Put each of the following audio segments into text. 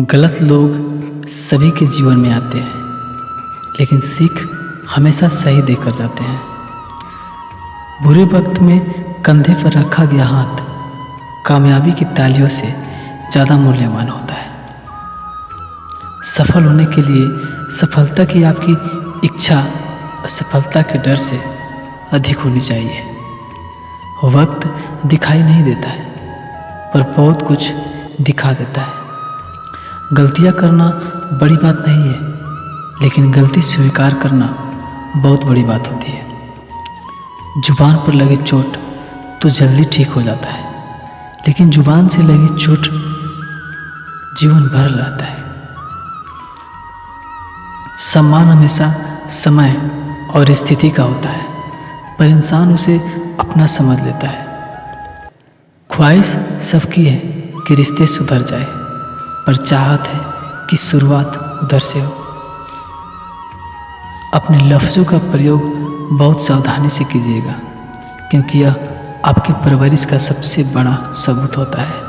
गलत लोग सभी के जीवन में आते हैं, लेकिन सीख हमेशा सही देकर जाते हैं। बुरे वक्त में कंधे पर रखा गया हाथ कामयाबी की तालियों से ज़्यादा मूल्यवान होता है। सफल होने के लिए सफलता की आपकी इच्छा असफलता के डर से अधिक होनी चाहिए। वक्त दिखाई नहीं देता है, पर बहुत कुछ दिखा देता है। गलतियाँ करना बड़ी बात नहीं है, लेकिन गलती स्वीकार करना बहुत बड़ी बात होती है। जुबान पर लगी चोट तो जल्दी ठीक हो जाता है, लेकिन जुबान से लगी चोट जीवन भर रहता है। सम्मान हमेशा समय और स्थिति का होता है, पर इंसान उसे अपना समझ लेता है। ख्वाहिश सबकी है कि रिश्ते सुधर जाए, पर चाहत है कि शुरुआत उधर से हो। अपने लफ्ज़ों का प्रयोग बहुत सावधानी से कीजिएगा, क्योंकि यह आपके परवरिश का सबसे बड़ा सबूत होता है।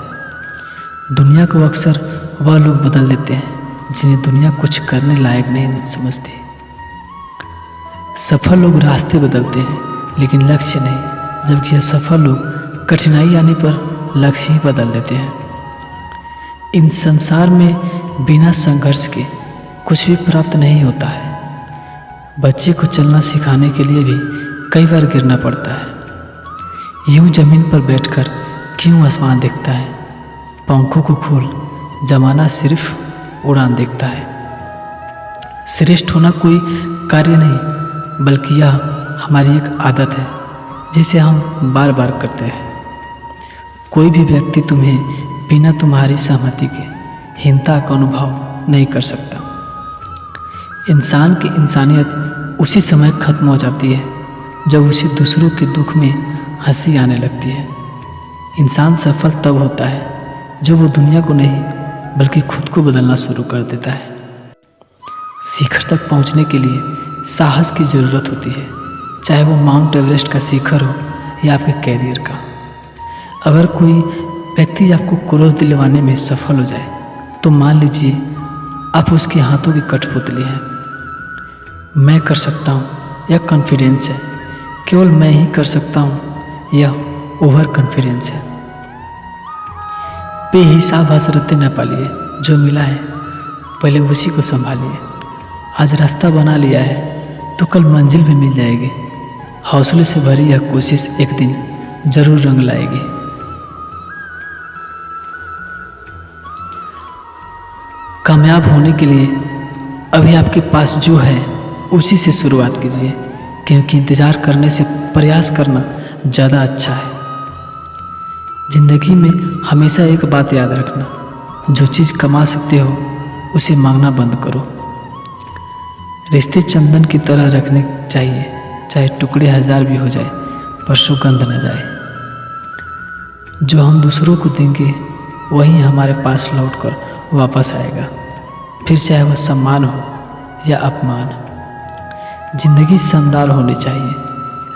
दुनिया को अक्सर वह लोग बदल देते हैं जिन्हें दुनिया कुछ करने लायक नहीं समझती। सफल लोग रास्ते बदलते हैं, लेकिन लक्ष्य नहीं, जबकि असफल लोग कठिनाई आने पर लक्ष्य ही बदल देते हैं। इन संसार में बिना संघर्ष के कुछ भी प्राप्त नहीं होता है। बच्चे को चलना सिखाने के लिए भी कई बार गिरना पड़ता है। यूं जमीन पर बैठकर क्यों आसमान दिखता है? पंखों को खोल, जमाना सिर्फ उड़ान देखता है। श्रेष्ठ होना कोई कार्य नहीं, बल्कि यह हमारी एक आदत है जिसे हम बार बार करते हैं। कोई भी व्यक्ति तुम्हें बिना तुम्हारी सहमति के हीनता का अनुभव नहीं कर सकता। इंसान की इंसानियत उसी समय खत्म हो जाती है जब उसे दूसरों के दुख में हंसी आने लगती है। इंसान सफल तब होता है जब वो दुनिया को नहीं, बल्कि खुद को बदलना शुरू कर देता है। शिखर तक पहुंचने के लिए साहस की ज़रूरत होती है, चाहे वो माउंट एवरेस्ट का शिखर हो या आपके कैरियर का। अगर कोई व्यक्ति आपको क्रोध दिलवाने में सफल हो जाए, तो मान लीजिए आप उसके हाथों की कठपुतली हैं। मैं कर सकता हूँ, यह कॉन्फिडेंस है। केवल मैं ही कर सकता हूँ, यह ओवर कॉन्फिडेंस है। बेहिसाब हसरतें न पालिए, जो मिला है पहले उसी को संभालिए। आज रास्ता बना लिया है तो कल मंजिल भी मिल जाएगी। हौसले से भरी यह कोशिश एक दिन जरूर रंग लाएगी। कामयाब होने के लिए अभी आपके पास जो है उसी से शुरुआत कीजिए, क्योंकि इंतज़ार करने से प्रयास करना ज़्यादा अच्छा है। ज़िंदगी में हमेशा एक बात याद रखना, जो चीज़ कमा सकते हो उसे मांगना बंद करो। रिश्ते चंदन की तरह रखने चाहिए, चाहे टुकड़े 1000 भी हो जाए, पर सुगंध न जाए। जो हम दूसरों को देंगे वही हमारे पास लौटकर वापस आएगा, फिर चाहे वह सम्मान हो या अपमान। जिंदगी शानदार होनी चाहिए,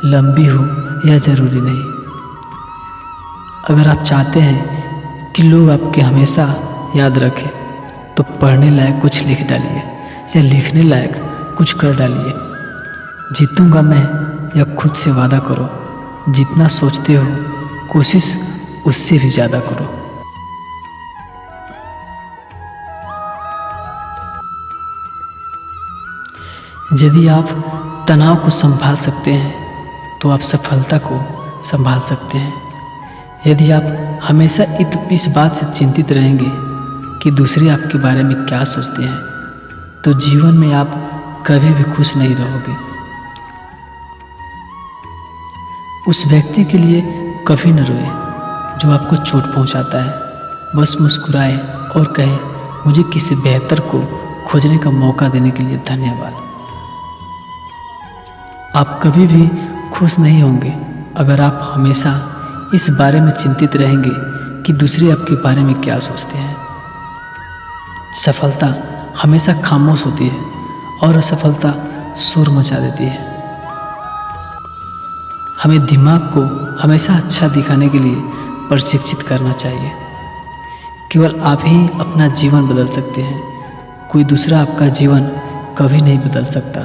लंबी हो या ज़रूरी नहीं। अगर आप चाहते हैं कि लोग आपके हमेशा याद रखें, तो पढ़ने लायक कुछ लिख डालिए या लिखने लायक कुछ कर डालिए। जीतूंगा मैं या खुद से वादा करो। जितना सोचते हो कोशिश उससे भी ज़्यादा करो। यदि आप तनाव को संभाल सकते हैं तो आप सफलता को संभाल सकते हैं। यदि आप हमेशा इस बात से चिंतित रहेंगे कि दूसरे आपके बारे में क्या सोचते हैं, तो जीवन में आप कभी भी खुश नहीं रहोगे। उस व्यक्ति के लिए कभी न रोए जो आपको चोट पहुंचाता है। बस मुस्कुराए और कहे, मुझे किसी बेहतर को खोजने का मौका देने के लिए धन्यवाद। आप कभी भी खुश नहीं होंगे अगर आप हमेशा इस बारे में चिंतित रहेंगे कि दूसरे आपके बारे में क्या सोचते हैं। सफलता हमेशा खामोश होती है और असफलता शोर मचा देती है। हमें दिमाग को हमेशा अच्छा दिखाने के लिए प्रशिक्षित करना चाहिए। केवल आप ही अपना जीवन बदल सकते हैं, कोई दूसरा आपका जीवन कभी नहीं बदल सकता।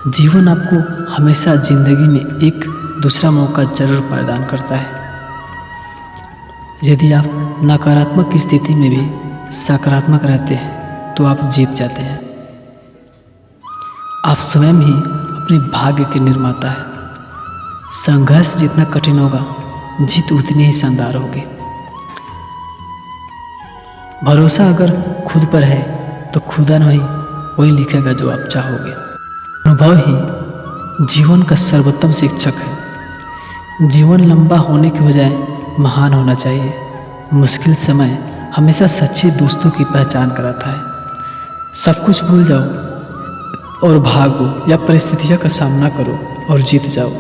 जीवन आपको हमेशा ज़िंदगी में एक दूसरा मौका जरूर प्रदान करता है। यदि आप नकारात्मक स्थिति में भी सकारात्मक रहते हैं तो आप जीत जाते हैं। आप स्वयं ही अपने भाग्य के निर्माता हैं। संघर्ष जितना कठिन होगा, जीत उतनी ही शानदार होगी। भरोसा अगर खुद पर है तो खुदा नहीं वही लिखेगा जो आप चाहोगे। अनुभव ही जीवन का सर्वोत्तम शिक्षक है। जीवन लंबा होने के बजाय महान होना चाहिए। मुश्किल समय हमेशा सच्चे दोस्तों की पहचान कराता है। सब कुछ भूल जाओ और भागो या परिस्थितियों का सामना करो और जीत जाओ।